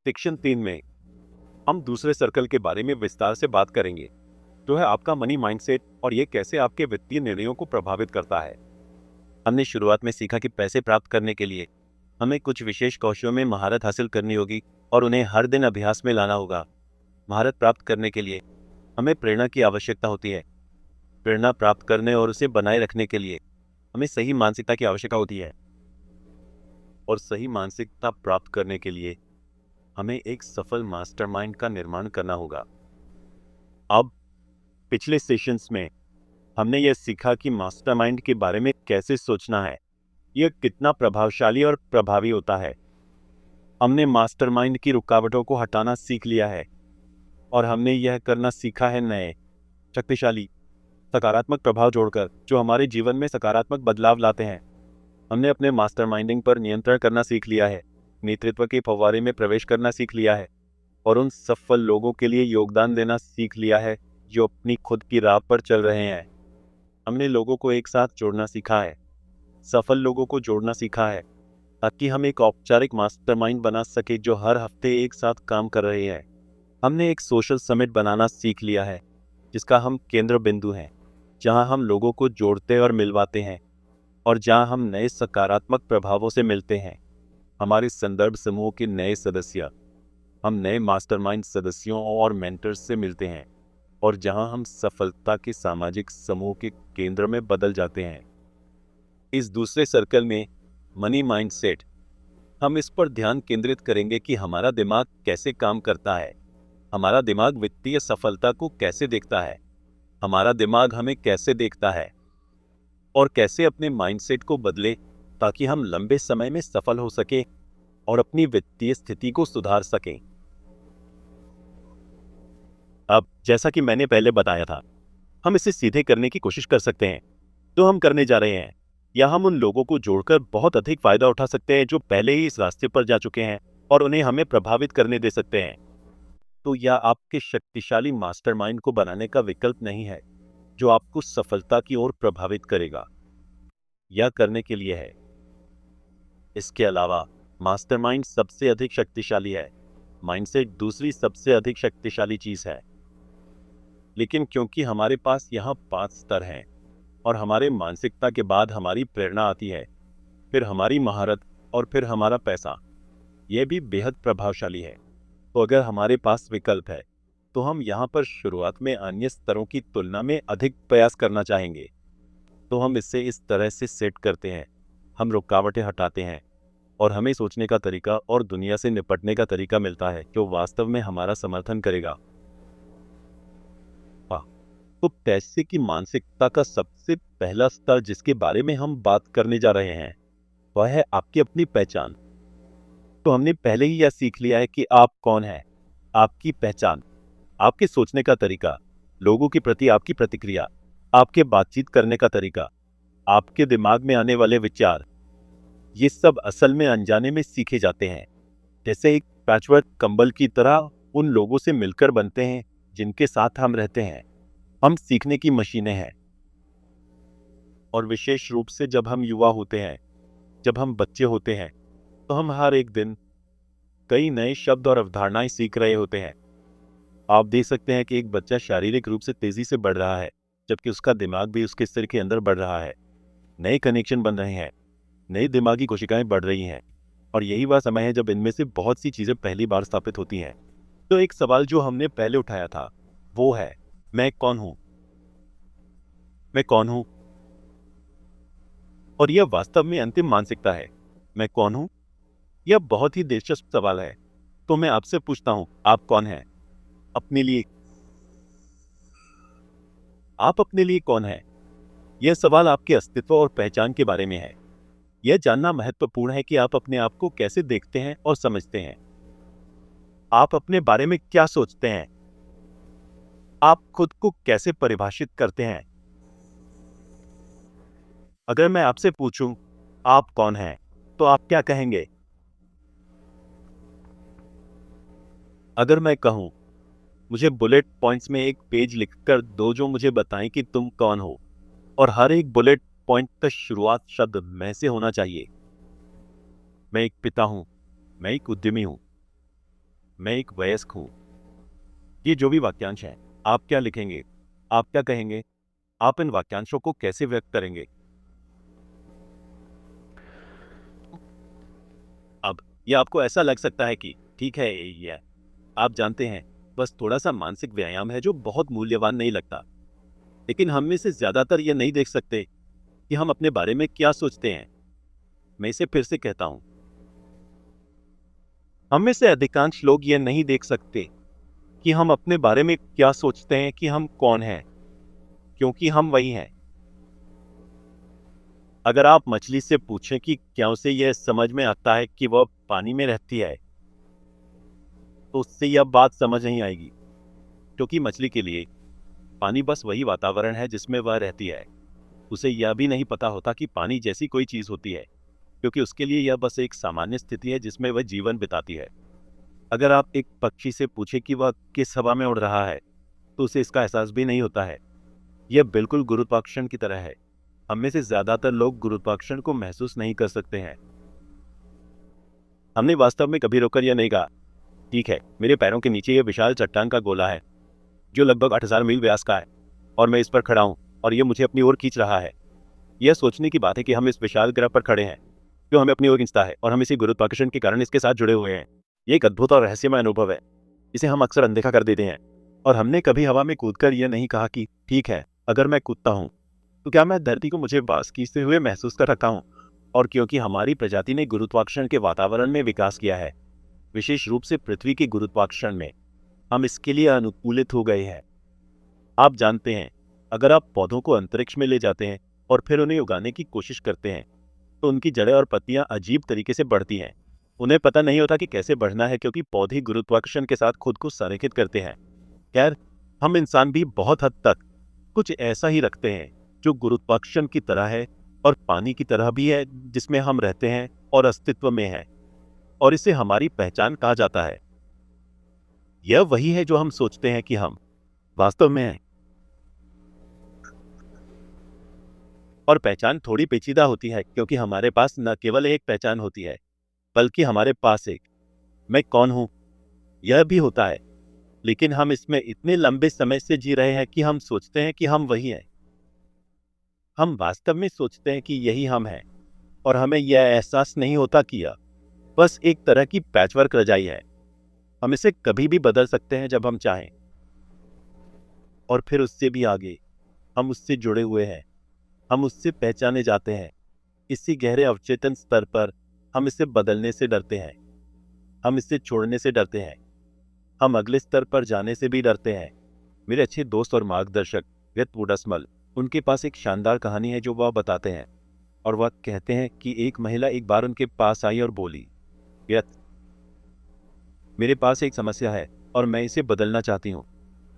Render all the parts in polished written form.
Section 3 में हम दूसरे सर्कल के बारे में विस्तार से बात करेंगे, जो है आपका मनी माइंडसेट और ये कैसे आपके वित्तीय निर्णयों को प्रभावित करता है। हमने शुरुआत में सीखा कि पैसे प्राप्त करने के लिए हमें कुछ विशेष कौशलों में महारत हासिल करनी होगी और उन्हें हर दिन अभ्यास में लाना होगा। महारत प्राप्त करने के लिए हमें प्रेरणा की आवश्यकता होती है। प्रेरणा प्राप्त करने और उसे बनाए रखने के लिए हमें सही मानसिकता की आवश्यकता होती है, और सही मानसिकता प्राप्त करने के लिए हमें एक सफल मास्टरमाइंड का निर्माण करना होगा। अब पिछले सेशंस में हमने यह सीखा कि मास्टरमाइंड के बारे में कैसे सोचना है, यह कितना प्रभावशाली और प्रभावी होता है। हमने मास्टरमाइंड की रुकावटों को हटाना सीख लिया है और हमने यह करना सीखा है नए, शक्तिशाली, सकारात्मक प्रभाव जोड़कर जो हमारे जीवन में सकारात्मक बदलाव लाते हैं। हमने अपने मास्टरमाइंडिंग पर नियंत्रण करना सीख लिया है, नेतृत्व के फव्वारे में प्रवेश करना सीख लिया है और उन सफल लोगों के लिए योगदान देना सीख लिया है जो अपनी खुद की राह पर चल रहे हैं। हमने लोगों को एक साथ जोड़ना सीखा है, सफल लोगों को जोड़ना सीखा है, ताकि हम एक औपचारिक मास्टरमाइंड बना सके जो हर हफ्ते एक साथ काम कर रहे हैं। हमने एक सोशल समिट बनाना सीख लिया है, जिसका हम केंद्र बिंदु हैं, जहां हम लोगों को जोड़ते और मिलवाते हैं और जहां हम नए सकारात्मक प्रभावों से मिलते हैं। हमारे संदर्भ समूह के नए सदस्य, हम नए मास्टरमाइंड सदस्यों और मेंटर्स से मिलते हैं और जहां हम सफलता के सामाजिक समूह के केंद्र में बदल जाते हैं। इस दूसरे सर्कल में मनी माइंडसेट, हम इस पर ध्यान केंद्रित करेंगे कि हमारा दिमाग कैसे काम करता है, हमारा दिमाग वित्तीय सफलता को कैसे देखता है, हमारा दिमाग हमें कैसे देखता है और कैसे अपने माइंडसेट को बदले ताकि हम लंबे समय में सफल हो सके और अपनी वित्तीय स्थिति को सुधार सकें। अब जैसा कि मैंने पहले बताया था, हम इसे सीधे करने की कोशिश कर सकते हैं जो हम करने जा रहे हैं, या हम उन लोगों को जोड़कर बहुत अधिक फायदा उठा सकते हैं जो पहले ही इस रास्ते पर जा चुके हैं और उन्हें हमें प्रभावित करने दे सकते हैं। तो यह आपके शक्तिशाली मास्टरमाइंड को बनाने का विकल्प नहीं है जो आपको सफलता की ओर प्रभावित करेगा, यह करने के लिए है। इसके अलावा मास्टरमाइंड सबसे अधिक शक्तिशाली है, माइंडसेट दूसरी सबसे अधिक शक्तिशाली चीज है। लेकिन क्योंकि हमारे पास यहाँ 5 स्तर हैं और हमारे मानसिकता के बाद हमारी प्रेरणा आती है, फिर हमारी महारत और फिर हमारा पैसा, यह भी बेहद प्रभावशाली है। तो अगर हमारे पास विकल्प है तो हम यहाँ पर शुरुआत में अन्य स्तरों की तुलना में अधिक प्रयास करना चाहेंगे। तो हम इसे इस तरह से सेट करते हैं, हम रुकावटें हटाते हैं और हमें सोचने का तरीका और दुनिया से निपटने का तरीका मिलता है जो वास्तव में हमारा समर्थन करेगा। तो पैसे की मानसिकता का सबसे पहला स्तर जिसके बारे में हम बात करने जा रहे हैं वह है आपकी अपनी पहचान। तो हमने पहले ही यह सीख लिया है कि आप कौन हैं। आपकी पहचान, आपके सोचने का तरीका, लोगों के प्रति आपकी प्रतिक्रिया, आपके बातचीत करने का तरीका, आपके दिमाग में आने वाले विचार, ये सब असल में अनजाने में सीखे जाते हैं, जैसे एक पैचवर्क कंबल की तरह उन लोगों से मिलकर बनते हैं जिनके साथ हम रहते हैं। हम सीखने की मशीनें हैं। और विशेष रूप से जब हम युवा होते हैं, जब हम बच्चे होते हैं, तो हम हर एक दिन कई नए शब्द और अवधारणाएं सीख रहे होते हैं। आप देख सकते हैं कि एक बच्चा शारीरिक रूप से तेजी से बढ़ रहा है, जबकि उसका दिमाग भी उसके सिर के अंदर बढ़ रहा है। नए कनेक्शन बन रहे हैं, नई दिमागी कोशिकाएं बढ़ रही हैं, और यही वह समय है जब इनमें से बहुत सी चीजें पहली बार स्थापित होती हैं। तो एक सवाल जो हमने पहले उठाया था वो है, मैं कौन हूं? मैं कौन हूं? और यह वास्तव में अंतिम मानसिकता है। मैं कौन हूं? यह बहुत ही दिलचस्प सवाल है। तो मैं आपसे पूछता हूं, आप कौन हैं? अपने लिए आप अपने लिए कौन हैं? यह सवाल आपके अस्तित्व और पहचान के बारे में है। यह जानना महत्वपूर्ण है कि आप अपने आप को कैसे देखते हैं और समझते हैं। आप अपने बारे में क्या सोचते हैं? आप खुद को कैसे परिभाषित करते हैं? अगर मैं आपसे पूछूं, आप कौन हैं, तो आप क्या कहेंगे? अगर मैं कहूं, मुझे बुलेट पॉइंट्स में एक पेज लिखकर दो जो मुझे बताएं कि तुम कौन हो, और हर एक बुलेट पॉइंट का शुरुआत शब्द मैं से होना चाहिए। मैं एक पिता हूं, मैं एक उद्यमी हूं, मैं एक वयस्क हूँ। ये जो भी वाक्यांश हैं, आप क्या लिखेंगे? आप क्या कहेंगे? आप इन वाक्यांशों को कैसे व्यक्त करेंगे? अब यह आपको ऐसा लग सकता है कि ठीक है, ये आप जानते हैं, बस थोड़ा सा मानसिक व्यायाम है जो बहुत मूल्यवान नहीं लगता। लेकिन हम में से ज्यादातर ये नहीं देख सकते कि हम अपने बारे में क्या सोचते हैं। मैं इसे फिर से कहता हूं, हम में से अधिकांश लोग ये नहीं देख सकते कि हम अपने बारे में क्या सोचते हैं, कि हम कौन हैं, क्योंकि हम वही हैं। अगर आप मछली से पूछें कि क्या उसे यह समझ में आता है कि वह पानी में रहती है, तो उससे यह बात समझ नहीं आएगी, क्योंकि मछली के लिए पानी बस वही वातावरण है जिसमें वह रहती है। उसे यह भी नहीं पता होता कि पानी जैसी कोई चीज होती है, क्योंकि उसके लिए यह बस एक सामान्य स्थिति है जिसमें वह जीवन बिताती है। अगर आप एक पक्षी से पूछे कि वह किस हवा में उड़ रहा है, तो उसे इसका एहसास भी नहीं होता है। यह बिल्कुल गुरुत्वाकर्षण की तरह है। हम में से ज्यादातर लोग गुरुत्वाकर्षण को महसूस नहीं कर सकते हैं। हमने वास्तव में कभी रोकर यह नहीं कहा, ठीक है, मेरे पैरों के नीचे यह विशाल चट्टान का गोला है जो लगभग 8000 मील व्यास का है, और मैं इस पर खड़ा हूं और यह मुझे अपनी ओर खींच रहा है। यह सोचने की बात है कि हम इस विशाल ग्रह पर खड़े हैं जो हमें अपनी ओर खींचता है, और हम इसी गुरुत्वाकर्षण के कारण इसके साथ जुड़े हुए हैं। यह एक अद्भुत और रहस्यमय अनुभव है, इसे हम अक्सर अनदेखा कर देते हैं। और हमने कभी हवा में कूदकर यह नहीं कहा कि ठीक है, अगर मैं कूदता हूं तो क्या मैं धरती को मुझे पास खींचते हुए महसूस कर सकता हूं। और क्योंकि हमारी प्रजाति ने गुरुत्वाकर्षण के वातावरण में विकास किया है, विशेष रूप से पृथ्वी के गुरुत्वाकर्षण में, हम इसके लिए अनुकूलित हो गए हैं। आप जानते हैं, अगर आप पौधों को अंतरिक्ष में ले जाते हैं और फिर उन्हें उगाने की कोशिश करते हैं, तो उनकी जड़ें और पत्तियां अजीब तरीके से बढ़ती हैं। उन्हें पता नहीं होता कि कैसे बढ़ना है, क्योंकि पौधे गुरुत्वाकर्षण के साथ खुद को संरेखित करते हैं। खैर, हम इंसान भी बहुत हद तक कुछ ऐसा ही रखते हैं जो गुरुत्वाकर्षण की तरह है और पानी की तरह भी है, जिसमें हम रहते हैं और अस्तित्व में है, और इसे हमारी पहचान कहा जाता है। यह वही है जो हम सोचते हैं कि हम वास्तव में हैं। और पहचान थोड़ी पेचीदा होती है, क्योंकि हमारे पास न केवल एक पहचान होती है, बल्कि हमारे पास एक मैं कौन हूं यह भी होता है। लेकिन हम इसमें इतने लंबे समय से जी रहे हैं कि हम सोचते हैं कि हम वही हैं। हम वास्तव में सोचते हैं कि यही हम हैं, और हमें यह एहसास नहीं होता कि यह बस एक तरह की पैचवर्क रजाई है। हम इसे कभी भी बदल सकते हैं जब हम चाहें, और फिर उससे भी आगे हम उससे जुड़े हुए हैं। हम उससे पहचाने जाते हैं। इसी गहरे अवचेतन स्तर पर हम इसे बदलने से डरते हैं, हम इसे छोड़ने से डरते हैं, हम अगले स्तर पर जाने से भी डरते हैं। मेरे अच्छे दोस्त और मार्गदर्शक व्यत वुडसमल, उनके पास एक शानदार कहानी है जो वह बताते हैं। और वह कहते हैं कि एक महिला एक बार उनके पास आई और बोली, व्यत, मेरे पास एक समस्या है और मैं इसे बदलना चाहती हूँ।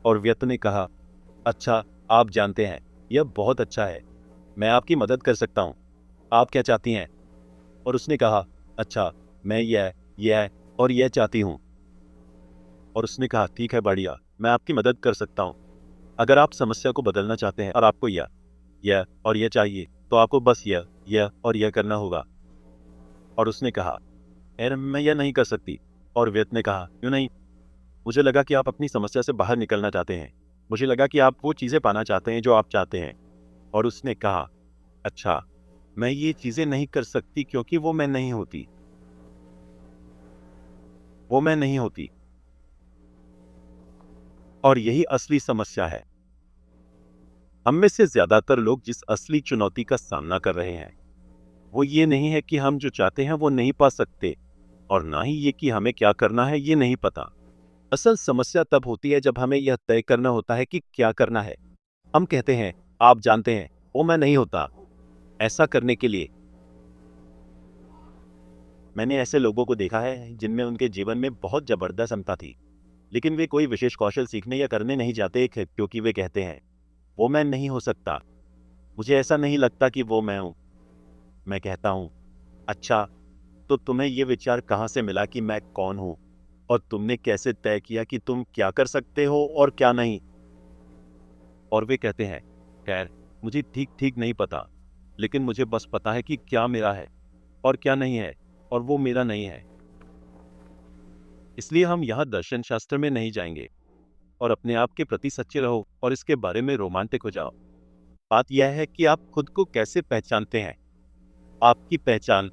और व्यत ने कहा, अच्छा, आप जानते हैं, यह बहुत अच्छा है, मैं आपकी मदद कर सकता हूँ। आप क्या चाहती हैं? और उसने कहा, अच्छा, मैं यह और यह चाहती हूँ। और उसने कहा, ठीक है, बढ़िया, मैं आपकी मदद कर सकता हूँ। अगर आप समस्या को बदलना चाहते हैं और आपको यह और यह चाहिए, तो आपको बस यह और यह करना होगा। और उसने कहा, यार, मैं यह नहीं कर सकती। और व्यत ने कहा, क्यों नहीं? मुझे लगा कि आप अपनी समस्या से बाहर निकलना चाहते हैं। मुझे लगा कि आप वो चीज़ें पाना चाहते हैं जो आप चाहते हैं। और उसने कहा, अच्छा, मैं ये चीज़ें नहीं कर सकती क्योंकि वो मैं नहीं होती। वो मैं नहीं होती। और यही असली समस्या है। हम में से ज्यादातर लोग जिस असली चुनौती का सामना कर रहे हैं, वो ये नहीं है कि हम जो चाहते हैं वो नहीं पा सकते, और ना ही ये कि हमें क्या करना है ये नहीं पता। असल समस्या तब होती है जब हमें यह तय करना होता है कि क्या करना है। हम कहते हैं, आप जानते हैं, वो मैं नहीं होता। ऐसा करने के लिए मैंने ऐसे लोगों को देखा है जिनमें उनके जीवन में बहुत जबरदस्त क्षमता थी, लेकिन वे कोई विशेष कौशल सीखने या करने नहीं जाते, क्योंकि वे कहते हैं, वो मैं नहीं हो सकता। मुझे ऐसा नहीं लगता कि वो मैं हूं। मैं कहता हूं, अच्छा, तो तुम्हें ये विचार कहां से मिला कि मैं कौन हूं, और तुमने कैसे तय किया कि तुम क्या कर सकते हो और क्या नहीं? और वे कहते हैं, खैर, मुझे ठीक ठीक नहीं पता, लेकिन मुझे बस पता है कि क्या मेरा है और क्या नहीं है, और वो मेरा नहीं है। इसलिए हम यहाँ दर्शन शास्त्र में नहीं जाएंगे और अपने आप के प्रति सच्चे रहो और इसके बारे में रोमांटिक हो जाओ। बात यह है कि आप खुद को कैसे पहचानते हैं। आपकी पहचान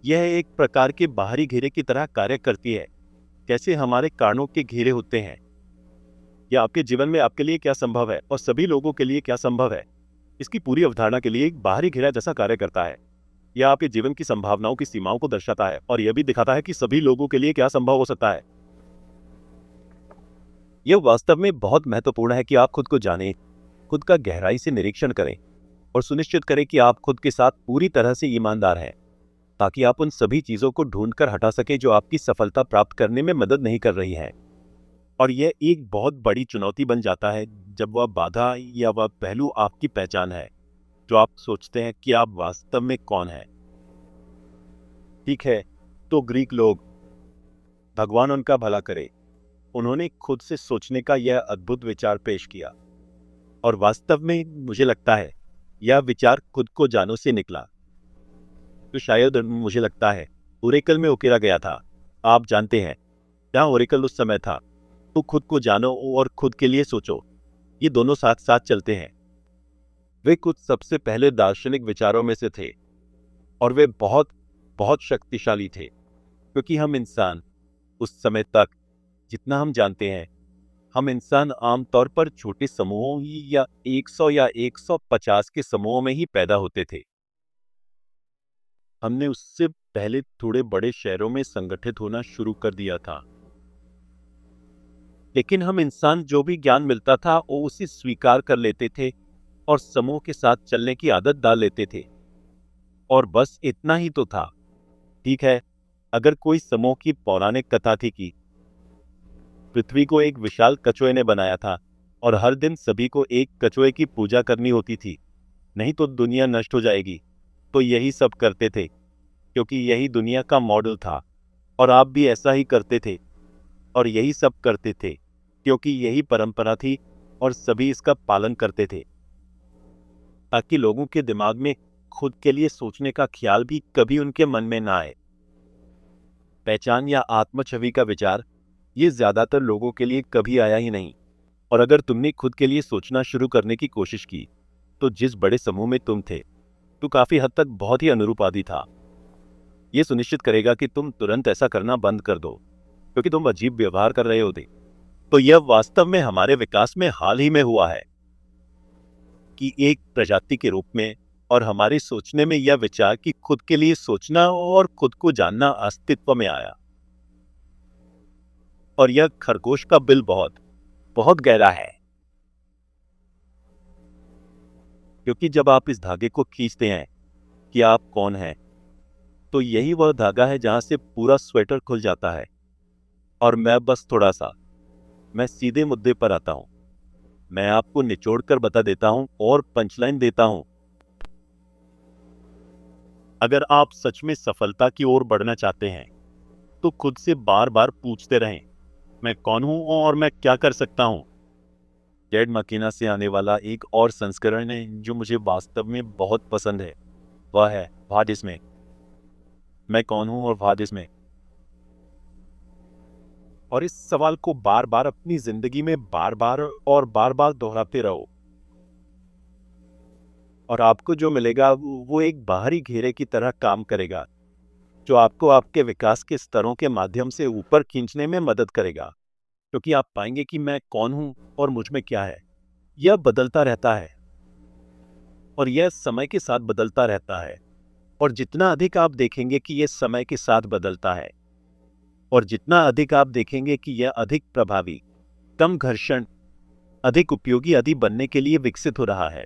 यह एक प्रकार के बाहरी घेरे की तरह कार्य करती है। कैसे हमारे कानों के घेरे होते हैं। यह आपके जीवन में आपके लिए क्या संभव है और सभी लोगों के लिए क्या संभव है, इसकी पूरी अवधारणा के लिए एक बाहरी घेरा जैसा कार्य करता है। यह आपके जीवन की संभावनाओं की सीमाओं को दर्शाता है और यह भी दिखाता है कि सभी लोगों के लिए क्या संभव हो सकता है। यह वास्तव में बहुत महत्वपूर्ण है कि आप खुद को जानें, खुद का गहराई से निरीक्षण करें और सुनिश्चित करें कि आप खुद के साथ पूरी तरह से ईमानदार हैं, ताकि आप उन सभी चीजों को ढूंढकर हटा सकें जो आपकी सफलता प्राप्त करने में मदद नहीं कर रही हैं। और यह एक बहुत बड़ी चुनौती बन जाता है जब वह बाधा या वह पहलू आपकी पहचान है जो आप सोचते हैं कि आप वास्तव में कौन हैं। ठीक है, तो ग्रीक लोग, भगवान उनका भला करे, उन्होंने खुद से सोचने का यह अद्भुत विचार पेश किया और वास्तव में मुझे लगता है यह विचार खुद को जानो से निकला। तो शायद मुझे लगता है ओरेकल में उकेरा गया था। आप जानते हैं, जहां ओरेकल उस समय था। तो खुद को जानो और खुद के लिए सोचो, ये दोनों साथ साथ चलते हैं। वे कुछ सबसे पहले दार्शनिक विचारों में से थे और वे बहुत बहुत शक्तिशाली थे, क्योंकि हम इंसान उस समय तक जितना हम जानते हैं, हम इंसान आमतौर पर छोटे समूहों ही या 100 या 150 के समूहों में ही पैदा होते थे। हमने उससे पहले थोड़े बड़े शहरों में संगठित होना शुरू कर दिया था, लेकिन हम इंसान जो भी ज्ञान मिलता था वो उसे स्वीकार कर लेते थे और समूह के साथ चलने की आदत डाल लेते थे। और बस इतना ही तो था। ठीक है, अगर कोई समूह की पौराणिक कथा थी कि पृथ्वी को एक विशाल कछुए ने बनाया था और हर दिन सभी को एक कछुए की पूजा करनी होती थी, नहीं तो दुनिया नष्ट हो जाएगी, तो यही सब करते थे क्योंकि यही दुनिया का मॉडल था। और आप भी ऐसा ही करते थे और यही सब करते थे क्योंकि यही परंपरा थी और सभी इसका पालन करते थे, ताकि लोगों के दिमाग में खुद के लिए सोचने का ख्याल भी कभी उनके मन में ना आए। पहचान या आत्म छवि का विचार ये ज्यादातर लोगों के लिए कभी आया ही नहीं। और अगर तुमने खुद के लिए सोचना शुरू करने की कोशिश की, तो जिस बड़े समूह में तुम थे, तो काफी हद तक बहुत ही अनुरूपादी था। यह सुनिश्चित करेगा कि तुम तुरंत ऐसा करना बंद कर दो क्योंकि तुम अजीब व्यवहार कर रहे होते। तो यह वास्तव में हमारे विकास में हाल ही में हुआ है कि एक प्रजाति के रूप में, और हमारे सोचने में यह विचार कि खुद के लिए सोचना और खुद को जानना अस्तित्व में आया। और यह खरगोश का बिल बहुत बहुत गहरा है, क्योंकि जब आप इस धागे को खींचते हैं कि आप कौन हैं, तो यही वह धागा है जहां से पूरा स्वेटर खुल जाता है। और मैं सीधे मुद्दे पर आता हूं। मैं आपको निचोड़कर बता देता हूं और पंचलाइन देता हूं। अगर आप सच में सफलता की ओर बढ़ना चाहते हैं, तो खुद से बार बार पूछते रहें, मैं कौन हूं और मैं क्या कर सकता हूं। जेड मकीना से आने वाला एक और संस्करण है जो मुझे वास्तव में बहुत पसंद है। वह है व्हाट इज मी। मैं कौन हूं और व्हाट इज मी। और इस सवाल को बार बार अपनी जिंदगी में बार बार दोहराते रहो, और आपको जो मिलेगा वो एक बाहरी घेरे की तरह काम करेगा, जो आपको आपके विकास के स्तरों के माध्यम से ऊपर खींचने में मदद करेगा। क्योंकि आप पाएंगे कि मैं कौन हूं और मुझ में क्या है। यह बदलता रहता है और यह समय के साथ बदलता रहता है। और जितना अधिक आप देखेंगे कि यह समय के साथ बदलता है, और जितना अधिक आप देखेंगे कि यह अधिक प्रभावी, कम घर्षण, अधिक उपयोगी आदि बनने के लिए विकसित हो रहा है,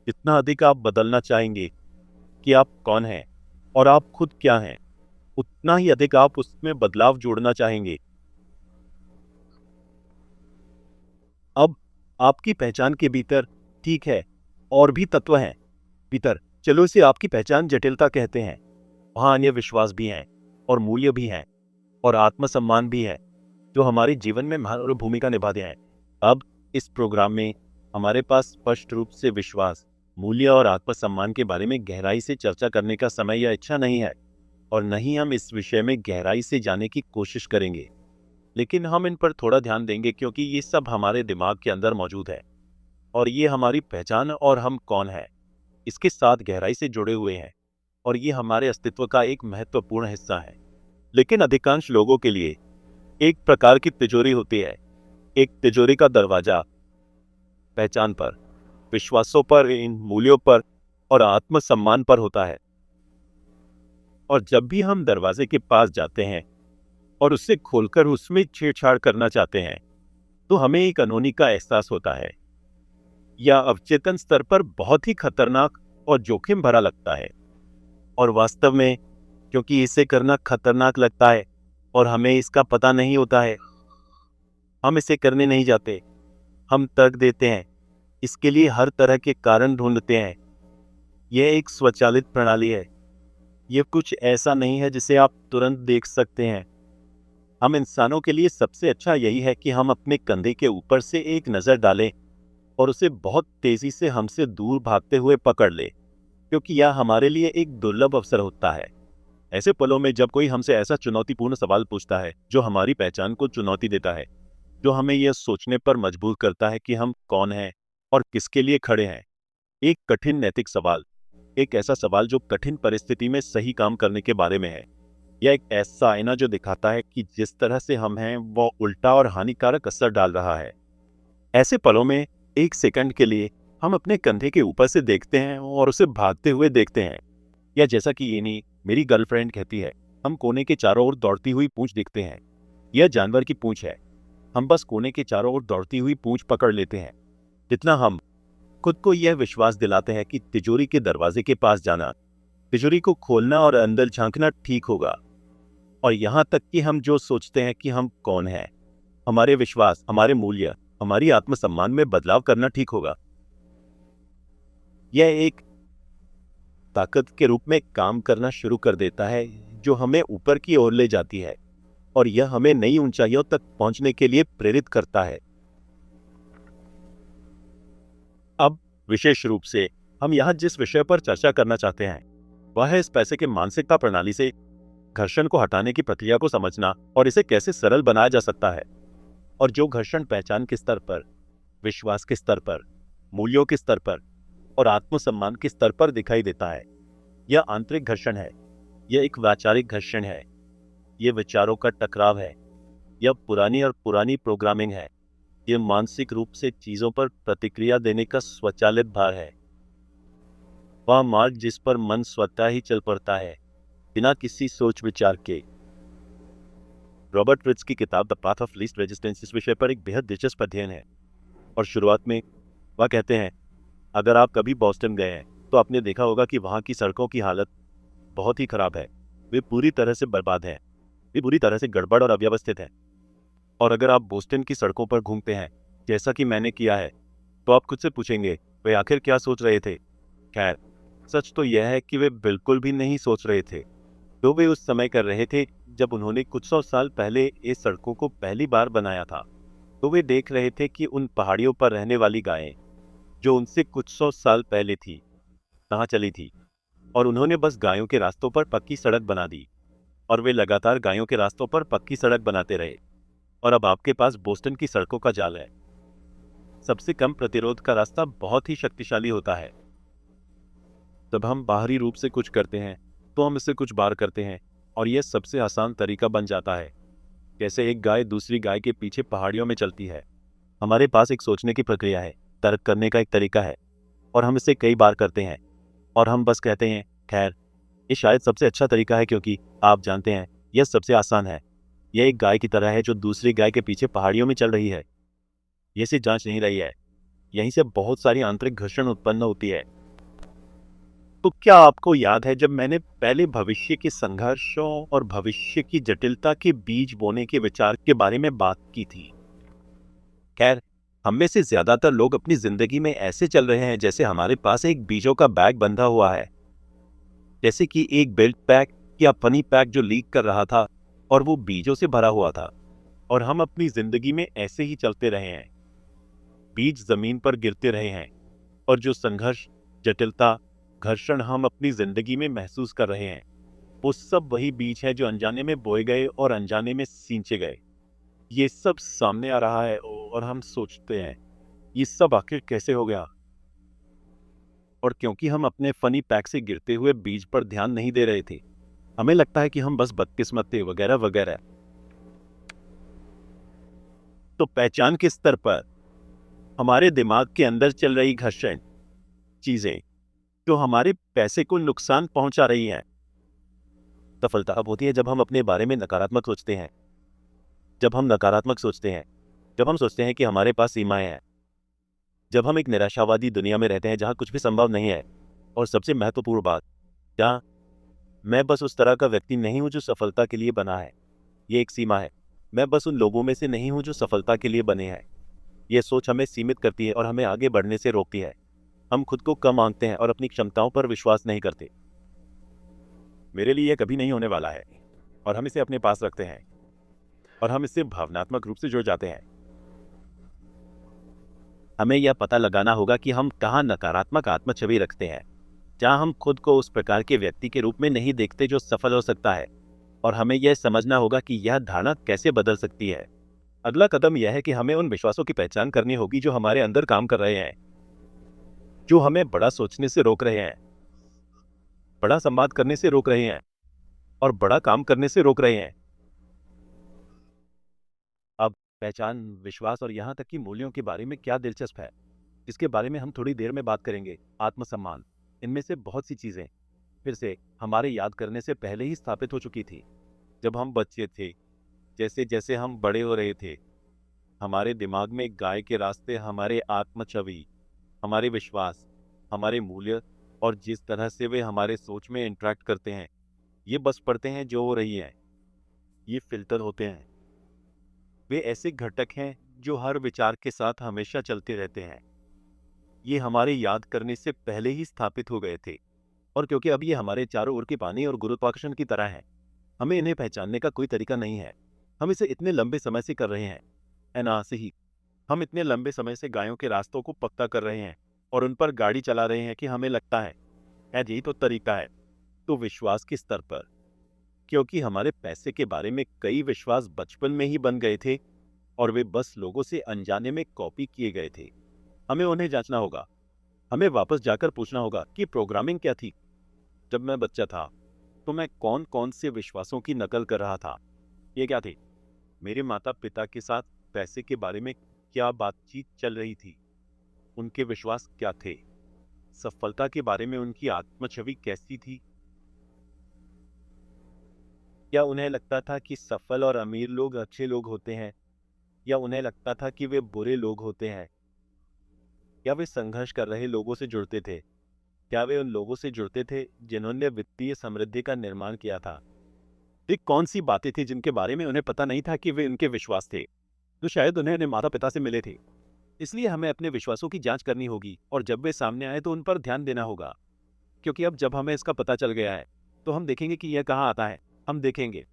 जितना अधिक आप बदलना चाहेंगे कि आप कौन हैं और आप खुद क्या हैं, उतना ही अधिक आप उसमें बदलाव जोड़ना चाहेंगे। अब आपकी पहचान के भीतर, ठीक है, और भी तत्व हैं भीतर, चलो इसे आपकी पहचान जटिलता कहते हैं। वहां अन्य विश्वास भी हैं और मूल्य भी हैं और आत्मसम्मान भी है जो हमारे जीवन में महत्वपूर्ण भूमिका निभाते हैं। अब इस प्रोग्राम में हमारे पास स्पष्ट रूप से विश्वास, मूल्य और आत्मसम्मान के बारे में गहराई से चर्चा करने का समय या इच्छा नहीं है। और न ही हम इस विषय में गहराई से जाने की कोशिश करेंगे, लेकिन हम इन पर थोड़ा ध्यान देंगे क्योंकि ये सब हमारे दिमाग के अंदर मौजूद है और ये हमारी पहचान और हम कौन हैं इसके साथ गहराई से जुड़े हुए हैं और ये हमारे अस्तित्व का एक महत्वपूर्ण हिस्सा है। लेकिन अधिकांश लोगों के लिए एक प्रकार की तिजोरी होती है। एक तिजोरी का दरवाजा पहचान पर, विश्वासों पर, इन मूल्यों पर और आत्मसम्मान पर होता है। और जब भी हम दरवाजे के पास जाते हैं और उसे खोलकर उसमें छेड़छाड़ करना चाहते हैं तो हमें एक अनहोनी का एहसास होता है। यह अवचेतन स्तर पर बहुत ही खतरनाक और जोखिम भरा लगता है। और वास्तव में क्योंकि इसे करना खतरनाक लगता है और हमें इसका पता नहीं होता है, हम इसे करने नहीं जाते। हम तर्क देते हैं, इसके लिए हर तरह के कारण ढूंढते हैं। यह एक स्वचालित प्रणाली है। यह कुछ ऐसा नहीं है जिसे आप तुरंत देख सकते हैं। हम इंसानों के लिए सबसे अच्छा यही है कि हम अपने कंधे के ऊपर से एक नज़र डालें और उसे बहुत तेजी से हमसे दूर भागते हुए पकड़ ले, क्योंकि यह हमारे लिए एक दुर्लभ अवसर होता है। ऐसे पलों में जब कोई हमसे ऐसा चुनौतीपूर्ण सवाल पूछता है जो हमारी पहचान को चुनौती देता है, जो हमें यह सोचने पर मजबूर करता है कि हम कौन हैं और किसके लिए खड़े हैं। एक कठिन नैतिक सवाल, एक ऐसा सवाल जो कठिन परिस्थिति में सही काम करने के बारे में है, या एक ऐसा आईना जो दिखाता है कि जिस तरह से हम हैं वो उल्टा और हानिकारक असर डाल रहा है। ऐसे पलों में एक सेकंड के लिए हम अपने कंधे के ऊपर से देखते हैं और उसे भागते हुए देखते हैं, या जैसा कि येनी मेरी गर्लफ्रेंड कहती है, हम कोने के चारों ओर दौड़ती हुई पूंछ देखते हैं। यह जानवर की पूंछ है। हम बस कोने के चारों ओर दौड़ती हुई पूंछ पकड़ लेते हैं। जितना हम खुद को यह विश्वास दिलाते हैं कि तिजोरी के दरवाजे के पास जाना, तिजोरी को खोलना और अंदर झांकना ठीक होगा, और यहां तक कि हम जो सोचते हैं कि हम कौन हैं, हमारे विश्वास, हमारे मूल्य, हमारी आत्मसम्मान में बदलाव करना ठीक होगा, यह एक ताकत के रूप में काम करना शुरू कर देता है जो हमें ऊपर की ओर ले जाती है और यह हमें नई ऊंचाइयों तक पहुंचने के लिए प्रेरित करता है। अब विशेष रूप से हम यहां जिस विषय पर चर्चा करना चाहते हैं वह है इस पैसे के मानसिकता प्रणाली से घर्षण को हटाने की प्रक्रिया को समझना और इसे कैसे सरल बनाया जा सकता है। और जो घर्षण पहचान के स्तर पर, विश्वास के स्तर पर, मूल्यों के स्तर पर और आत्मसम्मान के स्तर पर दिखाई देता है, यह आंतरिक घर्षण है। यह एक वैचारिक घर्षण है। यह विचारों का टकराव है। यह पुरानी प्रोग्रामिंग है। यह मानसिक रूप से चीजों पर प्रतिक्रिया देने का स्वचालित भार है। वह मार्ग जिस पर मन स्वतः ही चल पड़ता है बिना किसी सोच विचार के। रॉबर्ट फ्रिट्ज की किताब the path of least resistance इस विषय पर एक बेहद दिलचस्प अध्ययन है। और शुरुआत में वह कहते हैं, अगर आप कभी बॉस्टन गए हैं तो आपने देखा होगा कि वहाँ की सड़कों की हालत बहुत ही खराब है। वे पूरी तरह से बर्बाद हैं। वे पूरी तरह से गड़बड़ और अव्यवस्थित हैं। और अगर आप बोस्टन की सड़कों पर घूमते हैं जैसा कि मैंने किया है तो आप खुद से पूछेंगे वे आखिर क्या सोच रहे थे। खैर, सच तो यह है कि वे बिल्कुल भी नहीं सोच रहे थे। तो वे उस समय कर रहे थे जब उन्होंने कुछ 100 साल पहले इस सड़कों को पहली बार बनाया था। तो वे देख रहे थे कि उन पहाड़ियों पर रहने वाली गायें जो उनसे कुछ 100 साल पहले थी कहाँ चली थी, और उन्होंने बस गायों के रास्तों पर पक्की सड़क बना दी और वे लगातार गायों के रास्तों पर पक्की सड़क बनाते रहे। और अब आपके पास बोस्टन की सड़कों का जाल है। सबसे कम प्रतिरोध का रास्ता बहुत ही शक्तिशाली होता है। जब हम बाहरी रूप से कुछ करते हैं तो हम इसे कुछ बार करते हैं और यह सबसे आसान तरीका बन जाता है। जैसे एक गाय दूसरी गाय के पीछे पहाड़ियों में चलती है। हमारे पास एक सोचने की प्रक्रिया है, तर्क करने का एक तरीका है, और हम इसे कई बार करते हैं और हम बस कहते हैं, खैर ये शायद सबसे अच्छा तरीका है क्योंकि आप जानते हैं यह सबसे आसान है। यह एक गाय की तरह है जो दूसरी गाय के पीछे पहाड़ियों में चल रही है। यह से जांच नहीं रही है। यहीं से बहुत सारी आंतरिक घर्षण उत्पन्न होती है। तो क्या आपको याद है जब मैंने पहले भविष्य के संघर्षों और भविष्य की जटिलता के बीज बोने के विचार के बारे में बात की थी? खैर, हम में से ज्यादातर लोग अपनी जिंदगी में ऐसे चल रहे हैं जैसे हमारे पास एक बीजों का बैग बंधा हुआ है, जैसे कि एक बेल्ट पैक या फनी पैक जो लीक कर रहा था और वो बीजों से भरा हुआ था। और हम अपनी जिंदगी में ऐसे ही चलते रहे हैं। बीज जमीन पर गिरते रहे हैं और जो संघर्ष, जटिलता, घर्षण हम अपनी जिंदगी में महसूस कर रहे हैं वो सब वही बीज है जो अनजाने में बोए गए और अनजाने में सींचे गए। ये सब सामने आ रहा है और हम सोचते हैं ये सब आखिर कैसे हो गया। और क्योंकि हम अपने फनी पैक से गिरते हुए बीज पर ध्यान नहीं दे रहे थे, हमें लगता है कि हम बस बदकिस्मत थे वगैरह वगैरह। तो पहचान के स्तर पर हमारे दिमाग के अंदर चल रही घर्षण चीजें जो हमारे पैसे को नुकसान पहुंचा रही हैं। सफलता अब होती है जब हम अपने बारे में नकारात्मक सोचते हैं। जब हम नकारात्मक सोचते हैं, जब हम सोचते हैं कि हमारे पास सीमाएं हैं, जब हम एक निराशावादी दुनिया में रहते हैं जहां कुछ भी संभव नहीं है। और सबसे महत्वपूर्ण बात, जहां मैं बस उस तरह का व्यक्ति नहीं हूं जो सफलता के लिए बना है। ये एक सीमा है। मैं बस उन लोगों में से नहीं हूं जो सफलता के लिए बने हैं। यह सोच हमें सीमित करती है और हमें आगे बढ़ने से रोकती है। हम खुद को कम आंकते हैं और अपनी क्षमताओं पर विश्वास नहीं करते। मेरे लिए यह कभी नहीं होने वाला है, और हम इसे अपने पास रखते हैं और हम इससे भावनात्मक रूप से जुड़ जाते हैं। हमें यह पता लगाना होगा कि हम कहाँ नकारात्मक आत्मछवि रखते हैं, जहां हम खुद को उस प्रकार के व्यक्ति के रूप में नहीं देखते जो सफल हो सकता है। और हमें यह समझना होगा कि यह धारणा कैसे बदल सकती है। अगला कदम यह है कि हमें उन विश्वासों की पहचान करनी होगी जो हमारे अंदर काम कर रहे हैं, जो हमें बड़ा सोचने से रोक रहे हैं, बड़ा संवाद करने से रोक रहे हैं और बड़ा काम करने से रोक रहे हैं। अब पहचान, विश्वास और यहां तक कि मूल्यों के बारे में क्या दिलचस्प है, इसके बारे में हम थोड़ी देर में बात करेंगे। आत्मसम्मान, इनमें से बहुत सी चीजें फिर से हमारे याद करने से पहले ही स्थापित हो चुकी थी। जब हम बच्चे थे, जैसे जैसे हम बड़े हो रहे थे, हमारे दिमाग में गाय के रास्ते हमारे आत्मछवि, हमारे विश्वास, हमारे मूल्य और जिस तरह से वे हमारे सोच में इंटरेक्ट करते हैं, ये बस पढ़ते हैं जो हो रही है। ये फिल्टर होते हैं। वे ऐसे घटक हैं जो हर विचार के साथ हमेशा चलते रहते हैं। ये हमारे याद करने से पहले ही स्थापित हो गए थे। और क्योंकि अब ये हमारे चारों ओर के पानी और गुरुत्वाकर्षण की तरह है, हमें इन्हें पहचानने का कोई तरीका नहीं है। हम इसे इतने लंबे समय से कर रहे हैं, ऐना से ही हम इतने लंबे समय से गायों के रास्तों को पक्का कर रहे हैं और उन पर गाड़ी चला रहे हैं कि हमें लगता है यही तो तरीका है। तो विश्वास के स्तर पर, क्योंकि हमारे पैसे के बारे में कई विश्वास बचपन में ही बन गए थे और वे बस लोगों से अनजाने में कॉपी किए गए थे, हमें उन्हें जांचना होगा। हमें वापस जाकर पूछना होगा कि प्रोग्रामिंग क्या थी। जब मैं बच्चा था तो मैं कौन कौन से विश्वासों की नकल कर रहा था। ये क्या थे? मेरे माता पिता के साथ पैसे के बारे में क्या बातचीत चल रही थी? उनके विश्वास क्या थे? सफलता के बारे में उनकी आत्मछवि कैसी थी? क्या उन्हें लगता था कि सफल और अमीर लोग अच्छे लोग होते हैं, या उन्हें लगता था कि वे बुरे लोग होते हैं? क्या वे संघर्ष कर रहे लोगों से जुड़ते थे? क्या वे उन लोगों से जुड़ते थे जिन्होंने वित्तीय समृद्धि का निर्माण किया था? ये कौन सी बातें थी जिनके बारे में उन्हें पता नहीं था कि वे उनके विश्वास थे, तो शायद उन्हें माता पिता से मिले थे। इसलिए हमें अपने विश्वासों की जांच करनी होगी और जब वे सामने आए तो उन पर ध्यान देना होगा। क्योंकि अब जब हमें इसका पता चल गया है तो हम देखेंगे कि यह कहाँ आता है। हम देखेंगे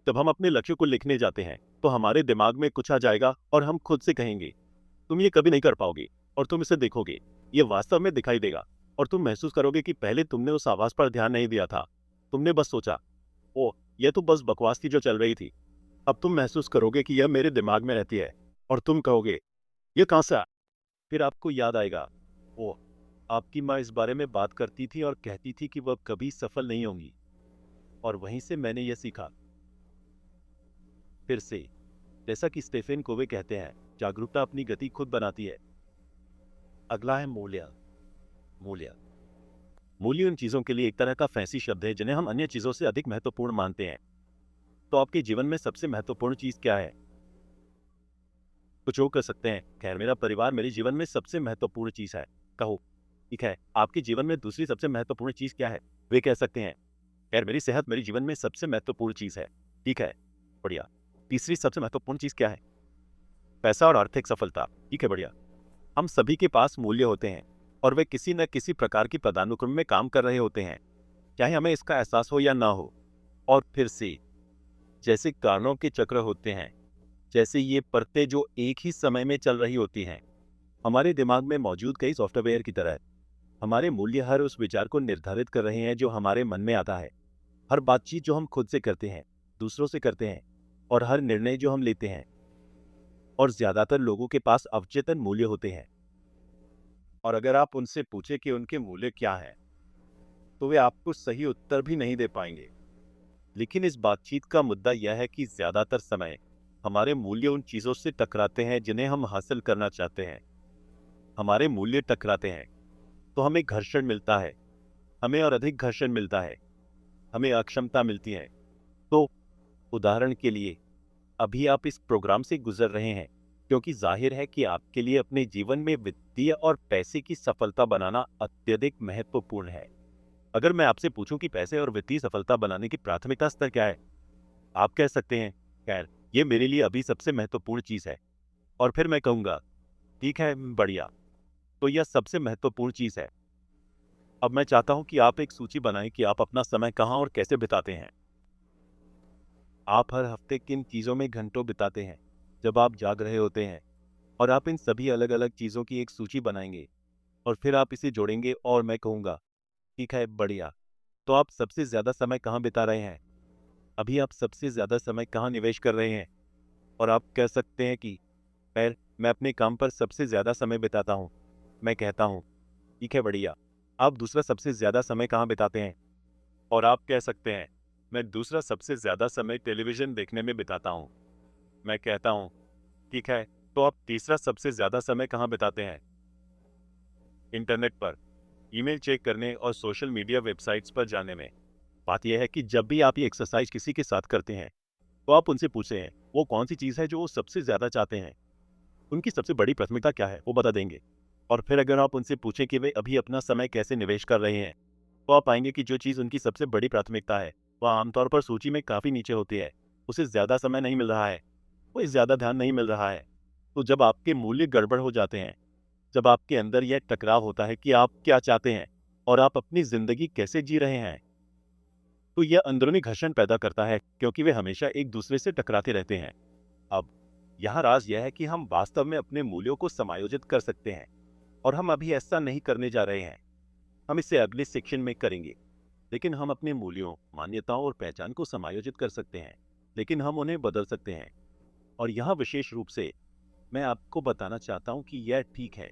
जब हम अपने लक्ष्य को लिखने जाते हैं तो हमारे दिमाग में कुछ आ जाएगा और हम खुद से कहेंगे तुम ये कभी नहीं कर पाओगे, और तुम इसे देखोगे, ये वास्तव में दिखाई देगा और तुम महसूस करोगे कि पहले तुमने उस आवाज पर ध्यान नहीं दिया था। तुमने बस सोचा, ओ यह तो बस बकवास थी जो चल रही थी। अब तुम महसूस करोगे कि यह मेरे दिमाग में रहती है और तुम कहोगे यह कहां से आया? फिर आपको याद आएगा, ओ आपकी माँ इस बारे में बात करती थी और कहती थी कि वह कभी सफल नहीं होंगी, और वहीं से मैंने यह सीखा। फिर से, जैसा कि स्टीफन कोवे कहते हैं, जागरूकता अपनी गति खुद बनाती है। अगला है मूल्य। मूल्य मूल्य उन चीजों के लिए एक तरह का फैंसी शब्द है जिन्हें हम अन्य चीजों से अधिक महत्वपूर्ण मानते हैं। तो आपके जीवन में सबसे महत्वपूर्ण चीज क्या है? कुछ और कर सकते हैं, खैर मेरा परिवार मेरे जीवन में सबसे महत्वपूर्ण चीज है। कहो, ठीक है, आपके जीवन में दूसरी सबसे महत्वपूर्ण चीज क्या है? वे कह सकते हैं, खैर मेरी सेहत मेरे जीवन में सबसे महत्वपूर्ण चीज है। ठीक है, बढ़िया। तीसरी सबसे महत्वपूर्ण चीज क्या है? पैसा और आर्थिक सफलता। ठीक है, बढ़िया। हम सभी के पास मूल्य होते हैं और वे किसी न किसी प्रकार की पदानुक्रम में काम कर रहे होते हैं, चाहे हमें इसका एहसास हो या ना हो। और फिर से, जैसे कारणों के चक्र होते हैं, जैसे ये परतें जो एक ही समय में चल रही होती हैं, हमारे दिमाग में मौजूद कई सॉफ्टवेयर की तरह, हमारे मूल्य हर उस विचार को निर्धारित कर रहे हैं जो हमारे मन में आता है। हर बातचीत जो हम खुद से करते हैं, दूसरों से करते हैं, और हर निर्णय जो हम लेते हैं, और ज्यादातर लोगों के पास अवचेतन मूल्य होते हैं। और अगर आप उनसे पूछे कि उनके मूल्य क्या हैं, तो वे आपको सही उत्तर भी नहीं दे पाएंगे। लेकिन इस बातचीत का मुद्दा यह है कि ज्यादातर समय हमारे मूल्य उन चीजों से टकराते हैं जिन्हें हम हासिल करना चाहते हैं। हमारे मूल्य टकराते हैं तो हमें घर्षण मिलता है, हमें और अधिक घर्षण मिलता है, हमें अक्षमता मिलती है। तो उदाहरण के लिए, अभी आप इस प्रोग्राम से गुजर रहे हैं क्योंकि जाहिर है कि आपके लिए अपने जीवन में वित्तीय और पैसे की सफलता बनाना अत्यधिक महत्वपूर्ण है। अगर मैं आपसे पूछूं कि पैसे और वित्तीय सफलता बनाने की प्राथमिकता स्तर क्या है, आप कह सकते हैं, खैर, ये मेरे लिए अभी सबसे महत्वपूर्ण चीज है। और फिर मैं कहूंगा, ठीक है, बढ़िया, तो यह सबसे महत्वपूर्ण चीज है। अब मैं चाहता हूं कि आप एक सूची बनाएं कि आप अपना समय कहां और कैसे बिताते हैं। आप हर हफ्ते किन चीजों में घंटों बिताते हैं जब आप जाग रहे होते हैं, और आप इन सभी अलग अलग चीजों की एक सूची बनाएंगे, और फिर आप इसे जोड़ेंगे और मैं कहूंगा, ठीक है, बढ़िया, तो आप सबसे ज्यादा समय कहां बिता रहे हैं, अभी आप सबसे ज्यादा समय कहां निवेश कर रहे हैं। और आप कह सकते हैं कि खैर, मैं अपने काम पर सबसे ज्यादा समय बिताता हूं। मैं कहता हूं, ठीक है, बढ़िया, आप दूसरा सबसे ज्यादा समय कहां बिताते हैं। और आप कह सकते हैं, मैं दूसरा सबसे ज्यादा समय टेलीविजन देखने में बिताता हूं। मैं कहता हूं, ठीक है, तो आप तीसरा सबसे ज्यादा समय कहां बिताते हैं। इंटरनेट पर, ईमेल चेक करने और सोशल मीडिया वेबसाइट्स पर जाने में। बात यह है कि जब भी आप ये एक्सरसाइज किसी के साथ करते हैं, तो आप उनसे पूछें वो कौन सी चीज़ है जो वो सबसे ज़्यादा चाहते हैं। उनकी सबसे बड़ी प्राथमिकता क्या है, वो बता देंगे। और फिर अगर आप उनसे पूछें कि वे अभी अपना समय कैसे निवेश कर रहे हैं, तो आप पाएंगे कि जो चीज़ उनकी सबसे बड़ी प्राथमिकता है, वह आमतौर पर सूची में काफ़ी नीचे होती है। उसे ज़्यादा समय नहीं मिल रहा है, वो ज़्यादा ध्यान नहीं मिल रहा है। तो जब आपके मूल्य गड़बड़ हो जाते हैं, जब आपके अंदर यह टकराव होता है कि आप क्या चाहते हैं और आप अपनी ज़िंदगी कैसे जी रहे हैं, तो यह अंदरूनी घर्षण पैदा करता है क्योंकि वे हमेशा एक दूसरे से टकराते रहते हैं। अब यहाँ राज यह है कि हम वास्तव में अपने मूल्यों को समायोजित कर सकते हैं, और हम अभी ऐसा नहीं करने जा रहे हैं। हम इसे अगले सेक्शन में करेंगे। लेकिन हम अपने मूल्यों, मान्यताओं और पहचान को समायोजित कर सकते हैं, लेकिन हम उन्हें बदल सकते हैं। और यहाँ विशेष रूप से मैं आपको बताना चाहता हूँ कि यह ठीक है।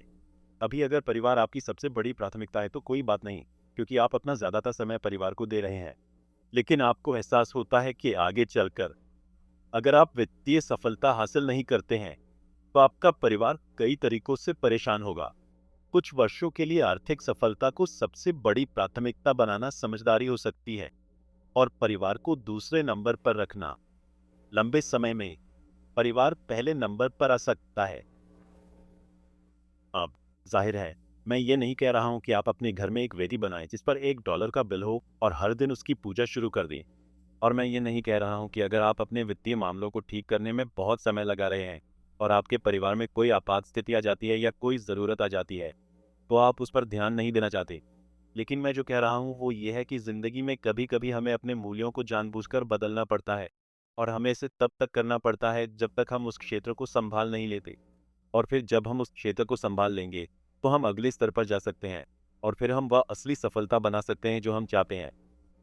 अभी अगर परिवार आपकी सबसे बड़ी प्राथमिकता है तो कोई बात नहीं, क्योंकि आप अपना ज्यादातर समय परिवार को दे रहे हैं। लेकिन आपको एहसास होता है कि आगे चलकर अगर आप वित्तीय सफलता हासिल नहीं करते हैं, तो आपका परिवार कई तरीकों से परेशान होगा। कुछ वर्षों के लिए आर्थिक सफलता को सबसे बड़ी प्राथमिकता बनाना समझदारी हो सकती है, और परिवार को दूसरे नंबर पर रखना लंबे समय में परिवार पहले नंबर पर आ सकता है। अब जाहिर है, मैं ये नहीं कह रहा हूं कि आप अपने घर में एक वेदी बनाएं जिस पर $1 का बिल हो और हर दिन उसकी पूजा शुरू कर दें। और मैं ये नहीं कह रहा हूं कि अगर आप अपने वित्तीय मामलों को ठीक करने में बहुत समय लगा रहे हैं और आपके परिवार में कोई आपात स्थिति आ जाती है या कोई ज़रूरत आ जाती है, तो आप उस पर ध्यान नहीं देना चाहते। लेकिन मैं जो कह रहा हूं वो ये है कि ज़िंदगी में कभी कभी हमें अपने मूल्यों को जानबूझकर बदलना पड़ता है, और हमें इसे तब तक करना पड़ता है जब तक हम उस क्षेत्र को संभाल नहीं लेते। और फिर जब हम उस क्षेत्र को संभाल लेंगे, तो हम अगले स्तर पर जा सकते हैं, और फिर हम वह असली सफलता बना सकते हैं जो हम चाहते हैं।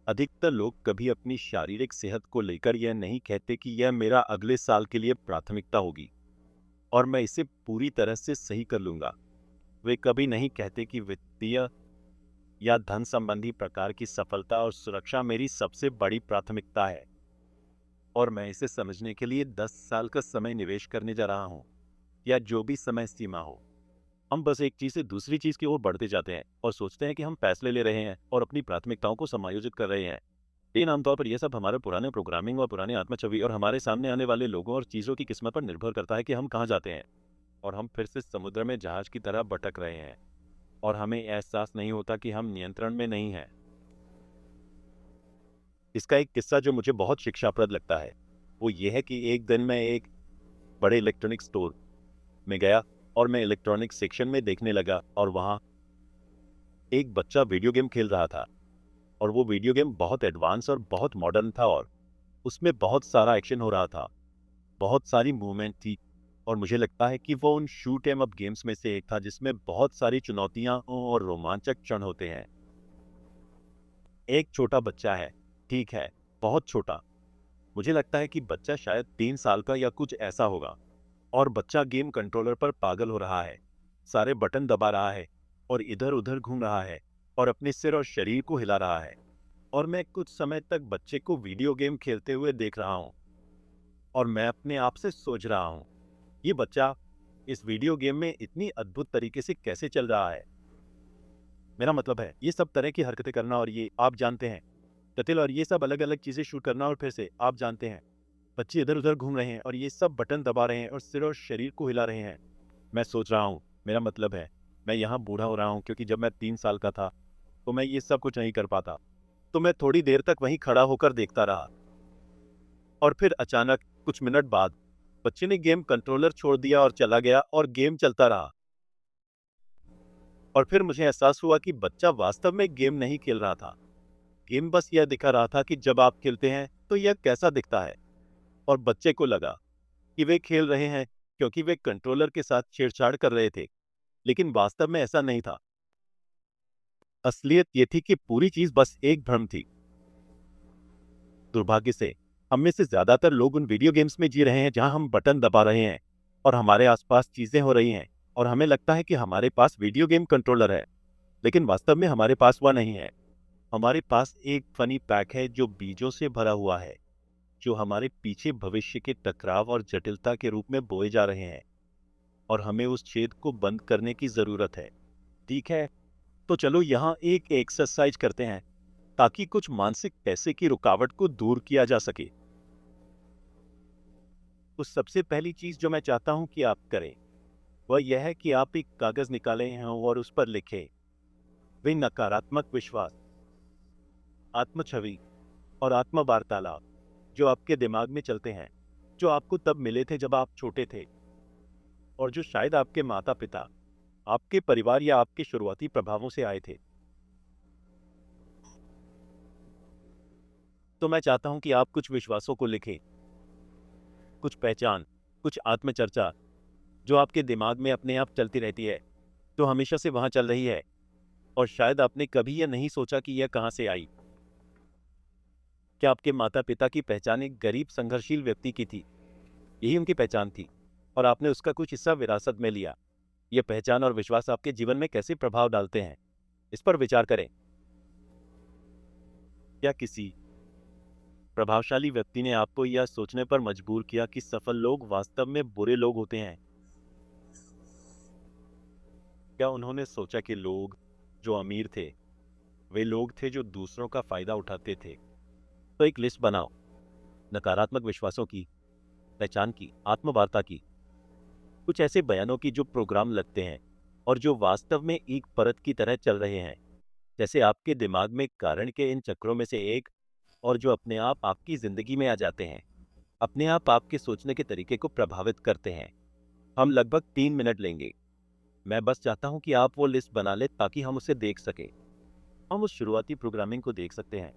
अधिकतर लोग कभी अपनी शारीरिक सेहत को लेकर यह नहीं कहते कि यह मेरा अगले साल के लिए प्राथमिकता होगी और मैं इसे पूरी तरह से सही कर लूंगा। वे कभी नहीं कहते कि वित्तीय या धन संबंधी प्रकार की सफलता और सुरक्षा मेरी सबसे बड़ी प्राथमिकता है, और मैं इसे समझने के लिए 10 साल का समय निवेश करने जा रहा हूं, या जो भी समय सीमा हो। हम बस एक चीज से दूसरी चीज की ओर बढ़ते जाते हैं और सोचते हैं कि हम फैसले ले रहे हैं और अपनी प्राथमिकताओं को समायोजित कर रहे हैं। लेकिन आमतौर पर यह सब हमारे पुराने प्रोग्रामिंग और पुराने आत्मछवि और हमारे सामने आने वाले लोगों और चीज़ों की किस्मत पर निर्भर करता है कि हम कहाँ जाते हैं। और हम फिर से समुद्र में जहाज की तरह भटक रहे हैं, और हमें एहसास नहीं होता कि हम नियंत्रण में नहीं हैं। इसका एक किस्सा जो मुझे बहुत शिक्षाप्रद लगता है, वो ये है कि एक दिन मैं एक बड़े इलेक्ट्रॉनिक स्टोर में गया और मैं इलेक्ट्रॉनिक सेक्शन में देखने लगा, और वहाँ एक बच्चा वीडियो गेम खेल रहा था। और वो वीडियो गेम बहुत एडवांस और बहुत मॉडर्न था, और उसमें बहुत सारा एक्शन हो रहा था, बहुत सारी मूवमेंट थी। और मुझे लगता है कि वो उन शूट एम अप गेम्स में से एक था जिसमें बहुत सारी चुनौतियां और रोमांचक क्षण होते हैं। एक छोटा बच्चा है ठीक है, बहुत छोटा। मुझे लगता है कि बच्चा शायद 3 साल का या कुछ ऐसा होगा। और बच्चा गेम कंट्रोलर पर पागल हो रहा है, सारे बटन दबा रहा है और इधर उधर घूम रहा है और अपने सिर और शरीर को हिला रहा है। और मैं कुछ समय तक बच्चे को वीडियो गेम खेलते हुए देख रहा हूँ और मैं अपने आप से सोच रहा हूँ, ये बच्चा इस वीडियो गेम में इतनी अद्भुत तरीके से कैसे चल रहा है। मेरा मतलब है ये सब तरह की हरकतें करना, और ये आप जानते हैं कतिल, और ये सब अलग अलग चीजें शूट करना, और फिर से आप जानते हैं बच्चे इधर उधर घूम रहे हैं और ये सब बटन दबा रहे हैं और सिर और शरीर को हिला रहे हैं। मैं सोच रहा हूँ, मेरा मतलब है मैं यहाँ बूढ़ा हो रहा हूँ, क्योंकि जब मैं 3 साल का था तो मैं ये सब कुछ नहीं कर पाता। तो मैं थोड़ी देर तक वहीं खड़ा होकर देखता रहा और फिर अचानक कुछ मिनट बाद बच्चे ने गेम कंट्रोलर छोड़ दिया और चला गया और गेम चलता रहा। और फिर मुझे एहसास हुआ कि बच्चा वास्तव में गेम नहीं खेल रहा था। गेम बस यह दिखा रहा था कि जब आप खेलते हैं तो यह कैसा दिखता है। और बच्चे को लगा कि वे खेल रहे हैं क्योंकि वे कंट्रोलर के साथ छेड़छाड़ कर रहे थे, लेकिन वास्तव में ऐसा नहीं था। असलियत यह थी कि पूरी चीज बस एक भ्रम थी। दुर्भाग्य से हम में से ज्यादातर लोग उन वीडियो गेम्स में जी रहे हैं जहां हम बटन दबा रहे हैं और हमारे आसपास चीजें हो रही हैं और हमें लगता है कि हमारे पास वीडियो गेम कंट्रोलर है, लेकिन वास्तव में हमारे पास वह नहीं है। हमारे पास एक फनी पैक है जो बीजों से भरा हुआ है, जो हमारे पीछे भविष्य के टकराव और जटिलता के रूप में बोए जा रहे हैं, और हमें उस छेद को बंद करने की जरूरत है। ठीक है, तो चलो यहाँ एक एक्सरसाइज करते हैं ताकि कुछ मानसिक पैसे की रुकावट को दूर किया जा सके। तो सबसे पहली चीज जो मैं चाहता हूं कि आप करें वह यह है कि आप एक कागज निकालें हैं और उस पर लिखें वे नकारात्मक विश्वास, आत्म छवि और आत्म वार्तालाप जो आपके दिमाग में चलते हैं, जो आपको तब मिले थे जब आप छोटे थे, और जो शायद आपके माता पिता, आपके परिवार या आपके शुरुआती प्रभावों से आए थे। तो मैं चाहता हूं कि आप कुछ विश्वासों को लिखें, कुछ पहचान, कुछ आत्मचर्चा जो आपके दिमाग में अपने आप चलती रहती है, तो हमेशा से वहां चल रही है, और शायद आपने कभी यह नहीं सोचा कि यह कहां से आई। क्या आपके माता पिता की पहचान एक गरीब संघर्षशील व्यक्ति की थी? यही उनकी पहचान थी और आपने उसका कुछ हिस्सा विरासत में लिया। यह पहचान और विश्वास आपके जीवन में कैसे प्रभाव डालते हैं, इस पर विचार करें। क्या किसी प्रभावशाली व्यक्ति ने आपको यह सोचने पर मजबूर किया कि सफल लोग वास्तव में बुरे लोग होते हैं? क्या उन्होंने सोचा कि लोग जो अमीर थे वे लोग थे जो दूसरों का फायदा उठाते थे? तो एक लिस्ट बनाओ, नकारात्मक विश्वासों की, पहचान की, आत्मवार्ता की, कुछ ऐसे बयानों की जो प्रोग्राम लगते हैं और जो वास्तव में एक परत की तरह चल रहे हैं, जैसे आपके दिमाग में कारण के इन चक्रों में से एक, और जो अपने आप आपकी जिंदगी में आ जाते हैं, अपने आप आपके सोचने के तरीके को प्रभावित करते हैं। हम लगभग 3 मिनट लेंगे। मैं बस चाहता हूं कि आप वो लिस्ट बना लें ताकि हम उसे देख सकें। हम उस शुरुआती प्रोग्रामिंग को देख सकते हैं।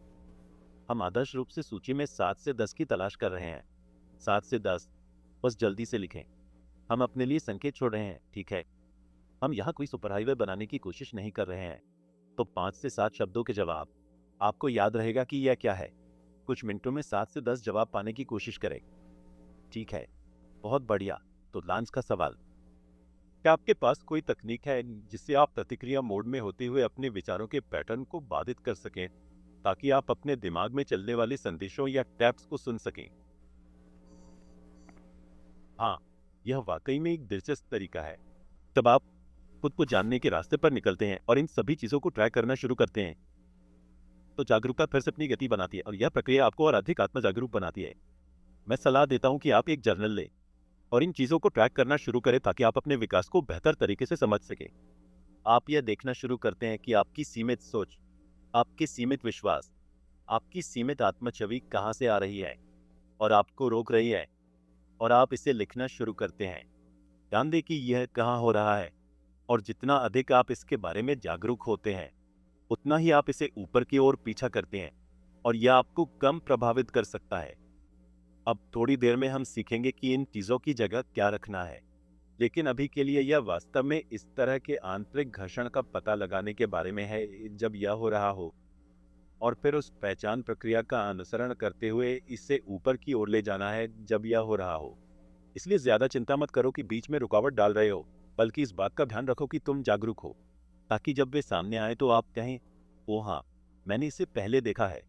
हम आदर्श रूप से सूची में 7 से 10 की तलाश कर रहे हैं। 7 से 10, बस जल्दी से लिखें। हम अपने लिए संकेत छोड़ रहे हैं, ठीक है? हम यहाँ कोई सुपरहाईवे बनाने की कोशिश नहीं कर रहे हैं। तो 5 से 7 शब्दों के जवाब, आपको याद रहेगा कि यह क्या है। कुछ मिनटों में 7 से 10 जवाब पाने की कोशिश करें। ठीक है, बहुत बढ़िया। तो लांच का सवाल, क्या आपके पास कोई तकनीक है जिससे आप प्रतिक्रिया मोड में होते हुए अपने विचारों के पैटर्न को बाधित कर सकें, ताकि आप अपने दिमाग में चलने वाले संदेशों या टैप्स को सुन सकें? हाँ, यह वाकई में एक दिलचस्प तरीका है। जब आप खुद को जानने के रास्ते पर निकलते हैं और इन सभी चीजों को ट्रैक करना शुरू करते हैं, तो जागरूकता फिर से अपनी गति बनाती है और यह प्रक्रिया आपको और अधिक आत्म जागरूक बनाती है। मैं सलाह देता हूं कि आप एक जर्नल लें और इन चीजों को ट्रैक करना शुरू करें ताकि आप अपने विकास को बेहतर तरीके से समझ सकें। आप यह देखना शुरू करते हैं कि आपकी सीमित सोच, आपके सीमित विश्वास, आपकी सीमित आत्म छवि कहाँ से आ रही है और आपको रोक रही है, और आप इसे लिखना शुरू करते हैं। ध्यान दें कि यह कहाँ हो रहा है, और जितना अधिक आप इसके बारे में जागरूक होते हैं उतना ही आप इसे ऊपर की ओर पीछा करते हैं, और यह आपको कम प्रभावित कर सकता है। अब थोड़ी देर में हम सीखेंगे कि इन चीजों की जगह क्या रखना है, लेकिन अभी के लिए यह वास्तव में इस तरह के आंतरिक घर्षण का पता लगाने के बारे में है जब यह हो रहा हो, और फिर उस पहचान प्रक्रिया का अनुसरण करते हुए इसे ऊपर की ओर ले जाना है जब यह हो रहा हो। इसलिए ज्यादा चिंता मत करो कि बीच में रुकावट डाल रहे हो, बल्कि इस बात का ध्यान रखो कि तुम जागरूक हो, ताकि जब वे सामने आए तो आप कहें, ओ हाँ, मैंने इसे पहले देखा है,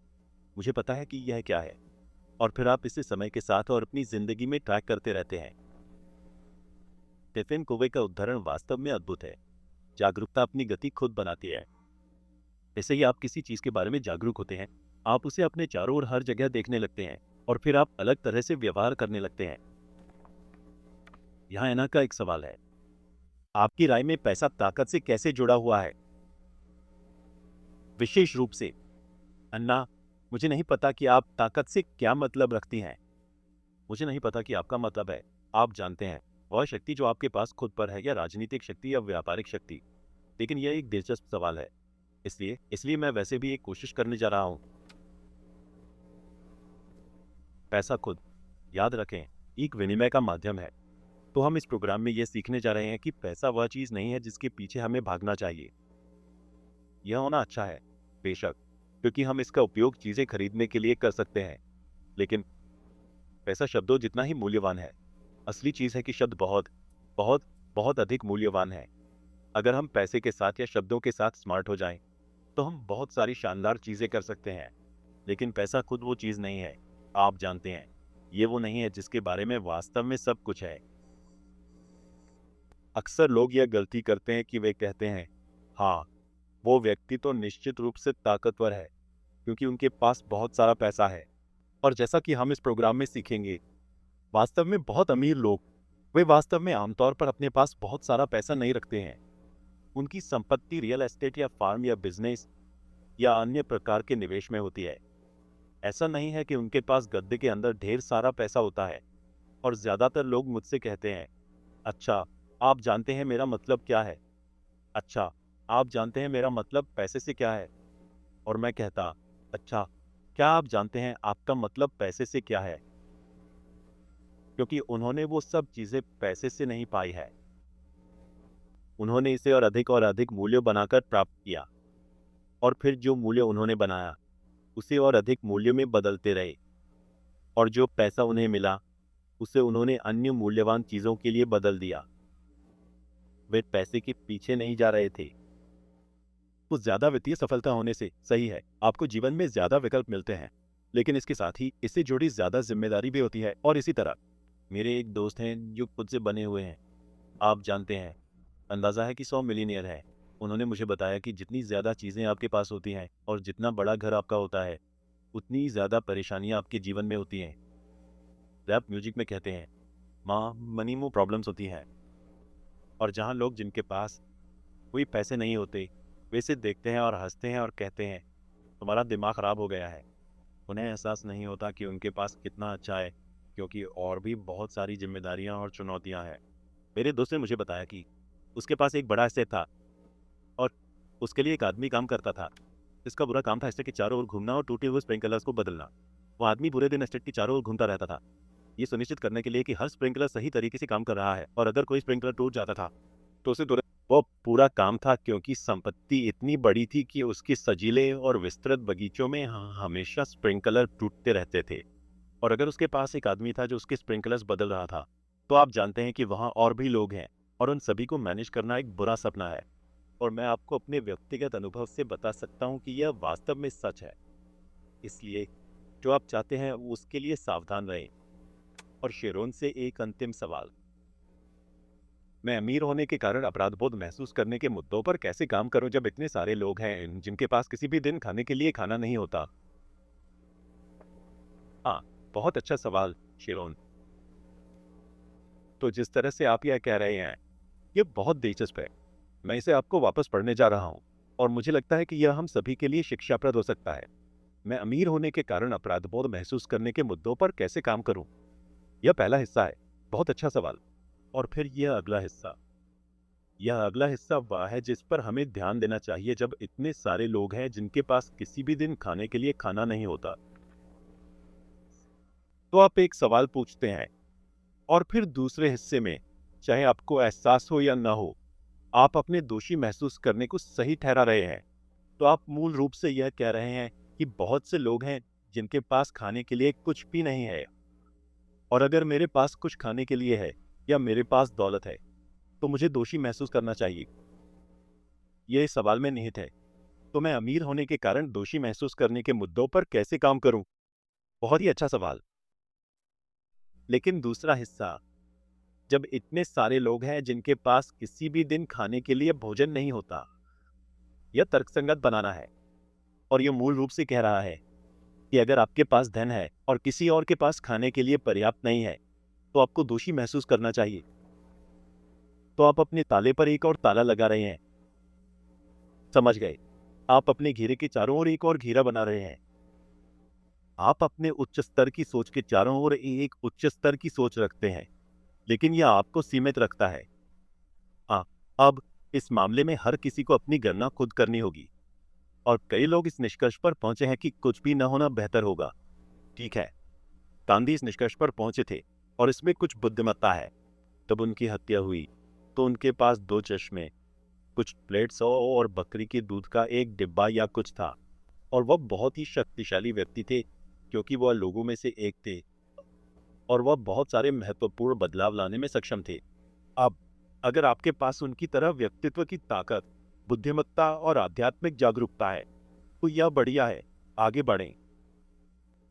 मुझे पता है कि यह क्या है। और फिर आप इसे समय के साथ और अपनी जिंदगी में ट्रैक करते रहते हैं। स्टीफन कोवे का उदाहरण वास्तव में अद्भुत है। जागरूकता अपनी गति खुद बनाती है। जैसे ही आप किसी चीज के बारे में जागरूक होते हैं, आप उसे अपने चारों ओर हर जगह देखने लगते हैं और फिर आप अलग तरह से व्यवहार करने लगते हैं। यहाँ एना का एक सवाल है, आपकी राय में पैसा ताकत से कैसे जुड़ा हुआ है? विशेष रूप से अन्ना, मुझे नहीं पता कि आप ताकत से क्या मतलब रखती हैं। मुझे नहीं पता कि आपका मतलब है, आप जानते हैं, वह शक्ति जो आपके पास खुद पर है, या राजनीतिक शक्ति या व्यापारिक शक्ति। लेकिन यह एक दिलचस्प सवाल है, इसलिए इसलिए मैं वैसे भी एक कोशिश करने जा रहा हूं। पैसा खुद, याद रखें, एक विनिमय का माध्यम है। तो हम इस प्रोग्राम में यह सीखने जा रहे हैं कि पैसा वह चीज नहीं है जिसके पीछे हमें भागना चाहिए। यह होना अच्छा है, बेशक, क्योंकि हम इसका उपयोग चीजें खरीदने के लिए कर सकते हैं, लेकिन पैसा शब्दों जितना ही मूल्यवान है। असली चीज है कि शब्द बहुत बहुत बहुत अधिक मूल्यवान है। अगर हम पैसे के साथ या शब्दों के साथ स्मार्ट हो जाएं, तो हम बहुत सारी शानदार चीजें कर सकते हैं। लेकिन पैसा खुद वो चीज नहीं है, आप जानते हैं, ये वो नहीं है जिसके बारे में वास्तव में सब कुछ है। अक्सर लोग यह गलती करते हैं कि वे कहते हैं, हाँ, वो व्यक्ति तो निश्चित रूप से ताकतवर है क्योंकि उनके पास बहुत सारा पैसा है। और जैसा कि हम इस प्रोग्राम में सीखेंगे, वास्तव में बहुत अमीर लोग, वे वास्तव में आमतौर पर अपने पास बहुत सारा पैसा नहीं रखते हैं। उनकी संपत्ति रियल एस्टेट या फार्म या बिजनेस या अन्य प्रकार के निवेश में होती है। ऐसा नहीं है कि उनके पास गद्दे के अंदर ढेर सारा पैसा होता है। और ज्यादातर लोग मुझसे कहते हैं, अच्छा, आप जानते हैं मेरा मतलब क्या है? अच्छा, आप जानते हैं मेरा मतलब पैसे से क्या है? और मैं कहता, अच्छा, क्या आप जानते हैं आपका मतलब पैसे से क्या है? क्योंकि उन्होंने वो सब चीजें पैसे से नहीं पाई है, उन्होंने इसे और अधिक मूल्य बनाकर प्राप्त किया। और फिर जो मूल्य उन्होंने बनाया, उसे और अधिक मूल्य में बदलते रहे। और जो पैसा उन्हें मिला, उसे उन्होंने अन्य मूल्यवान चीजों के लिए बदल दिया। वे पैसे के पीछे नहीं जा रहे थे। कुछ ज्यादा वित्तीय सफलता होने से, सही है, आपको जीवन में ज्यादा विकल्प मिलते हैं, लेकिन इसके साथ ही इससे जुड़ी ज्यादा जिम्मेदारी भी होती है। और इसी तरह मेरे एक दोस्त हैं जो खुद से बने हुए हैं, आप जानते हैं, अंदाजा है कि 100 मिलीनियर है। उन्होंने मुझे बताया कि जितनी ज्यादा चीजें आपके पास होती हैं और जितना बड़ा घर आपका होता है, उतनी ज्यादा परेशानियां आपके जीवन में होती हैं। रैप म्यूजिक में कहते हैं, माँ मनी में प्रॉब्लम्स होती हैं। और जहाँ लोग जिनके पास कोई पैसे नहीं होते, वे इसे देखते हैं और हंसते हैं और कहते हैं, तुम्हारा दिमाग खराब हो गया है। उन्हें एहसास नहीं होता कि उनके पास कितना अच्छा है, क्योंकि और भी बहुत सारी जिम्मेदारियां और चुनौतियां हैं। मेरे दोस्त ने मुझे बताया कि उसके पास एक बड़ा एस्टेट था और उसके लिए एक आदमी काम करता था। इसका बुरा काम था एस्टेट के चारों ओर घूमना और टूटे हुए स्प्रिंकलर्स को बदलना। वो आदमी पूरे दिन एस्टेट के चारों ओर घूमता रहता था, ये सुनिश्चित करने के लिए कि हर स्प्रिंकलर सही तरीके से काम कर रहा है, और अगर कोई स्प्रिंकलर टूट जाता था तो उसे तुरंत। वो पूरा काम था क्योंकि संपत्ति इतनी बड़ी थी कि उसके सजीले और विस्तृत बगीचों में हमेशा स्प्रिंकलर टूटते रहते थे। और अगर उसके पास एक आदमी था जो उसके स्प्रिंकलर्स बदल रहा था, तो आप जानते हैं कि वहाँ और भी लोग हैं, और उन सभी को मैनेज करना एक बुरा सपना है। और मैं आपको अपने व्यक्तिगत अनुभव से बता सकता हूँ कि यह वास्तव में सच है। इसलिए जो आप चाहते हैं उसके लिए सावधान रहें। और शेरोन से एक अंतिम सवाल, मैं अमीर होने के कारण अपराध बोध महसूस करने के मुद्दों पर कैसे काम करूं जब इतने सारे लोग हैं जिनके पास किसी भी दिन खाने के लिए खाना नहीं होता? हाँ, बहुत अच्छा सवाल शेरोन। तो जिस तरह से आप यह कह रहे हैं, यह बहुत दिलचस्प है। मैं इसे आपको वापस पढ़ने जा रहा हूं, और मुझे लगता है कि यह हम सभी के लिए शिक्षाप्रद हो सकता है। मैं अमीर होने के कारण अपराध बोध महसूस करने के मुद्दों पर कैसे काम करूं? यह पहला हिस्सा है। बहुत अच्छा सवाल। और फिर यह अगला हिस्सा वह है जिस पर हमें ध्यान देना चाहिए जब इतने सारे लोग हैं जिनके पास किसी भी दिन खाने के लिए खाना नहीं होता। तो आप एक सवाल पूछते हैं, और फिर दूसरे हिस्से में, चाहे आपको एहसास हो या न हो, आप अपने दोषी महसूस करने को सही ठहरा रहे हैं। तो आप मूल रूप से यह कह रहे हैं, कि बहुत से लोग हैं जिनके पास खाने के लिए कुछ भी नहीं है, और अगर मेरे पास कुछ खाने के लिए है या मेरे पास दौलत है तो मुझे दोषी महसूस करना चाहिए। ये इस सवाल में निहित है। तो मैं अमीर होने के कारण दोषी महसूस करने के मुद्दों पर कैसे काम करूं? बहुत ही अच्छा सवाल। लेकिन दूसरा हिस्सा, जब इतने सारे लोग हैं जिनके पास किसी भी दिन खाने के लिए भोजन नहीं होता, यह तर्कसंगत बनाना है। और यह मूल रूप से कह रहा है कि अगर आपके पास धन है और किसी और के पास खाने के लिए पर्याप्त नहीं है तो आपको दोषी महसूस करना चाहिए। तो आप अपने ताले पर एक और ताला लगा रहे हैं। समझ गए? आप अपने घेरे के चारों ओर एक और घेरा बना रहे हैं। आप अपने उच्च स्तर की सोच के चारों ओर एक उच्च स्तर की सोच रखते हैं, लेकिन यह आपको सीमित रखता है। हाँ, अब इस मामले में हर किसी को अपनी गणना खुद करनी होगी, और कई लोग इस निष्कर्ष पर पहुंचे हैं कि कुछ भी न होना बेहतर होगा। ठीक है, गांधी इस निष्कर्ष पर पहुंचे थे और इसमें कुछ बुद्धिमत्ता है। तब उनकी हत्या हुई तो उनके पास 2 चश्मे, कुछ प्लेट्स और बकरी के दूध का एक डिब्बा या कुछ था, और वह बहुत ही शक्तिशाली व्यक्ति थे क्योंकि वह लोगों में से एक थे और वह बहुत सारे महत्वपूर्ण बदलाव लाने में सक्षम थे। अब अगर आपके पास उनकी तरह व्यक्तित्व की ताकत, बुद्धिमत्ता और आध्यात्मिक जागरूकता है तो यह बढ़िया है, आगे बढ़ें।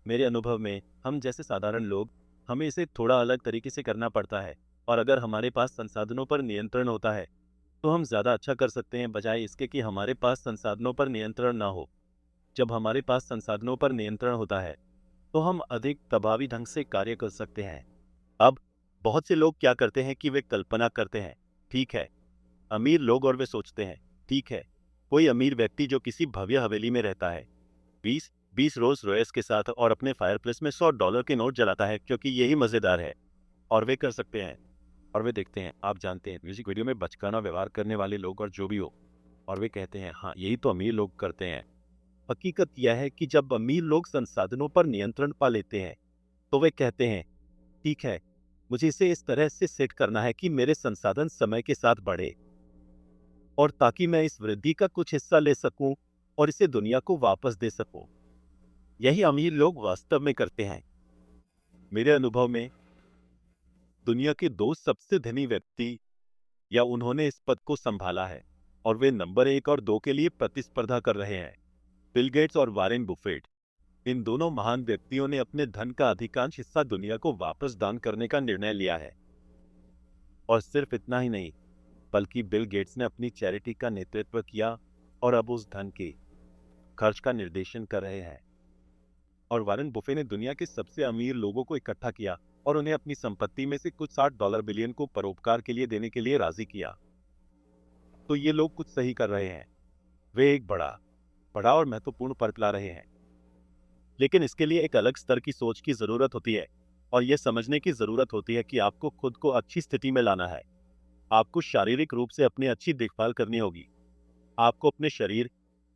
मेरे अनुभव में हम जैसे साधारण लोग, हमें इसे थोड़ा अलग तरीके से करना पड़ता है, और अगर हमारे पास संसाधनों पर नियंत्रण होता है तो हम ज़्यादा अच्छा कर सकते हैं बजाय इसके कि हमारे पास संसाधनों पर नियंत्रण ना हो। जब हमारे पास संसाधनों पर नियंत्रण होता है तो हम अधिक प्रभावी ढंग से कार्य कर सकते हैं। अब बहुत से लोग क्या करते हैं कि वे कल्पना करते हैं, ठीक है, अमीर लोग, और वे सोचते हैं, ठीक है, कोई अमीर व्यक्ति जो किसी भव्य हवेली में रहता है, 20 रोल्स रॉयस के साथ, और अपने फायरप्लेस में $100 के नोट जलाता है क्योंकि यही मज़ेदार है, और वे कर सकते हैं। और वे देखते हैं, आप जानते हैं, म्यूजिक वीडियो में बचकाना व्यवहार करने वाले लोग और जो भी हो, और वे कहते हैं हाँ यही तो अमीर लोग करते हैं। हकीकत यह है कि जब अमीर लोग संसाधनों पर नियंत्रण पा लेते हैं तो वे कहते हैं, ठीक है, मुझे इसे इस तरह से सेट करना है कि मेरे संसाधन समय के साथ बढ़े, और ताकि मैं इस वृद्धि का कुछ हिस्सा ले सकूं और इसे दुनिया को वापस दे सकूं। यही अमीर लोग वास्तव में करते हैं। मेरे अनुभव में दुनिया के 2 सबसे धनी व्यक्ति, या उन्होंने इस पद को संभाला है, और वे नंबर 1 और 2 के लिए प्रतिस्पर्धा कर रहे हैं, बिल गेट्स और वॉरेन बुफेट। इन दोनों महान व्यक्तियों ने अपने धन का अधिकांश हिस्सा दुनिया को वापस दान करने का निर्णय लिया है। और सिर्फ इतना ही नहीं, बल्कि बिल गेट्स ने अपनी चैरिटी का नेतृत्व किया और अब उस धन के खर्च का निर्देशन कर रहे हैं। और वॉरेन बुफे ने दुनिया के सबसे अमीर लोगों को इकट्ठा किया और उन्हें अपनी संपत्ति में से कुछ $60 बिलियन को परोपकार के लिए देने के लिए राजी किया। तो ये लोग कुछ सही कर रहे हैं, वे एक बड़ा बड़ा और महत्वपूर्ण फर्क ला रहे हैं। लेकिन इसके लिए एक अलग स्तर की सोच की जरूरत होती है, और यह समझने की जरूरत होती है कि आपको खुद को अच्छी स्थिति में लाना है। आपको शारीरिक रूप से अपनी अच्छी देखभाल करनी होगी। आपको अपने शरीर,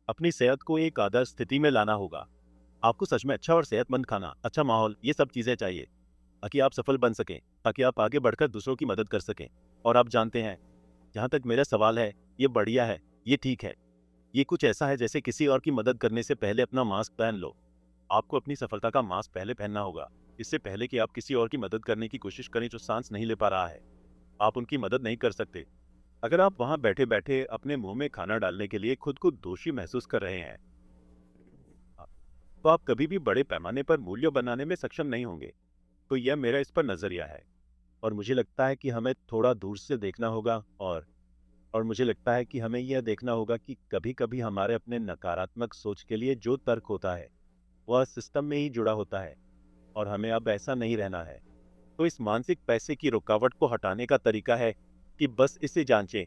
अपनी सेहत को एक आदर्श स्थिति में लाना होगा। आपको सच में अच्छा और सेहतमंद खाना, अच्छा माहौल, ये सब चीजें चाहिए ताकि आप सफल बन सकें, ताकि आप आगे बढ़कर दूसरों की मदद कर सकें। और आप जानते हैं, जहां तक मेरा सवाल है, ये बढ़िया है, ये ठीक है, ये कुछ ऐसा है जैसे किसी और की मदद करने से पहले अपना मास्क पहन लो। आपको अपनी सफलता का मास्क पहले पहनना होगा, इससे पहले कि आप किसी और की मदद करने की कोशिश करें जो सांस नहीं ले पा रहा है। आप उनकी मदद नहीं कर सकते अगर आप वहां बैठे बैठे अपने मुंह में खाना डालने के लिए खुद को दोषी महसूस कर रहे हैं। तो आप कभी भी बड़े पैमाने पर मूल्य बनाने में सक्षम नहीं होंगे। तो यह मेरा इस पर नजरिया है, और मुझे लगता है कि हमें थोड़ा दूर से देखना होगा, और मुझे लगता है कि हमें यह देखना होगा कि कभी कभी हमारे अपने नकारात्मक सोच के लिए जो तर्क होता है वह सिस्टम में ही जुड़ा होता है, और हमें अब ऐसा नहीं रहना है। तो इस मानसिक पैसे की रुकावट को हटाने का तरीका है कि बस इसे जांचें,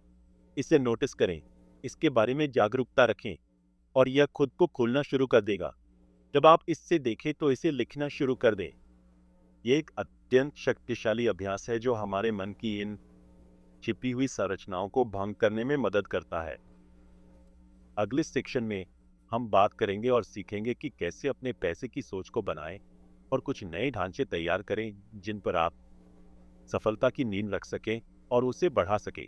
इसे नोटिस करें, इसके बारे में जागरूकता रखें, और यह खुद को खोलना शुरू कर देगा। जब आप इससे देखें तो इसे लिखना शुरू कर दें। यह एक अत्यंत शक्तिशाली अभ्यास है जो हमारे मन की इन छिपी हुई संरचनाओं को भंग करने में मदद करता है। अगले सेक्शन में हम बात करेंगे और सीखेंगे कि कैसे अपने पैसे की सोच को बनाएं और कुछ नए ढांचे तैयार करें जिन पर आप सफलता की नींव रख सकें और उसे बढ़ा सकें।